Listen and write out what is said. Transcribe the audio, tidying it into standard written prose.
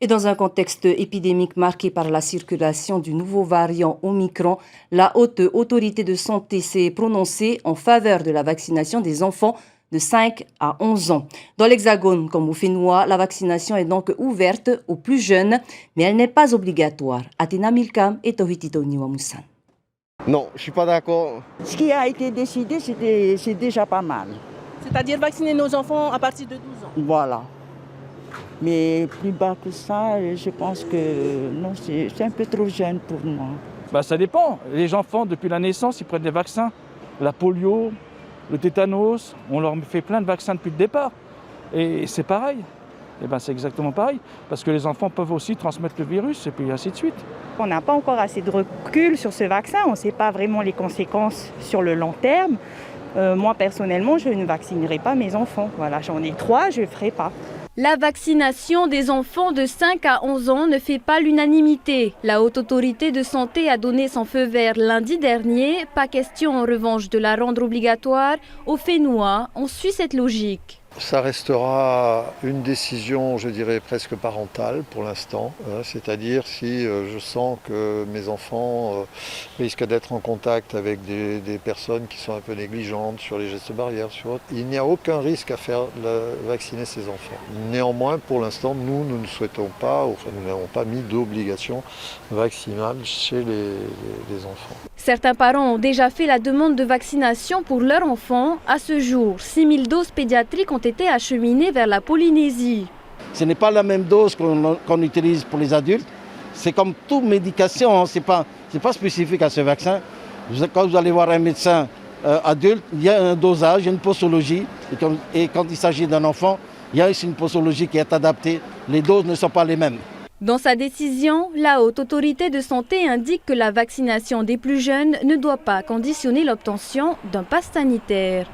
Et dans un contexte épidémique marqué par la circulation du nouveau variant Omicron, la Haute Autorité de Santé s'est prononcée en faveur de la vaccination des enfants de 5 à 11 ans. Dans l'Hexagone, comme au Fénois, la vaccination est donc ouverte aux plus jeunes, mais elle n'est pas obligatoire. Athena Milkam et Tohitito Niwamusan. Non, je ne suis pas d'accord. Ce qui a été décidé, c'est déjà pas mal. C'est-à-dire vacciner nos enfants à partir de 12 ans. Voilà. Mais plus bas que ça, je pense que non, c'est un peu trop jeune pour moi. Ça dépend. Les enfants, depuis la naissance, ils prennent des vaccins. La polio, le tétanos, on leur fait plein de vaccins depuis le départ. Et c'est pareil. C'est exactement pareil. Parce que les enfants peuvent aussi transmettre le virus et puis ainsi de suite. On n'a pas encore assez de recul sur ce vaccin. On ne sait pas vraiment les conséquences sur le long terme. Moi, personnellement, je ne vaccinerai pas mes enfants. Voilà, j'en ai 3, je ne le ferai pas. La vaccination des enfants de 5 à 11 ans ne fait pas l'unanimité. La Haute Autorité de Santé a donné son feu vert lundi dernier. Pas question en revanche de la rendre obligatoire. Au Fénois, on suit cette logique. Ça restera une décision, je dirais, presque parentale pour l'instant. C'est-à-dire si je sens que mes enfants risquent d'être en contact avec des personnes qui sont un peu négligentes sur les gestes barrières, il n'y a aucun risque à faire vacciner ces enfants. Néanmoins, pour l'instant, nous ne souhaitons pas, nous n'avons pas mis d'obligation vaccinale chez les enfants. Certains parents ont déjà fait la demande de vaccination pour leurs enfants. À ce jour, 6000 doses pédiatriques ont été acheminées vers la Polynésie. Ce n'est pas la même dose qu'on utilise pour les adultes. C'est comme toute médication, ce n'est pas spécifique à ce vaccin. Quand vous allez voir un médecin adulte, il y a un dosage, il y a une posologie. Et quand il s'agit d'un enfant, il y a aussi une posologie qui est adaptée. Les doses ne sont pas les mêmes. Dans sa décision, la Haute Autorité de Santé indique que la vaccination des plus jeunes ne doit pas conditionner l'obtention d'un pass sanitaire.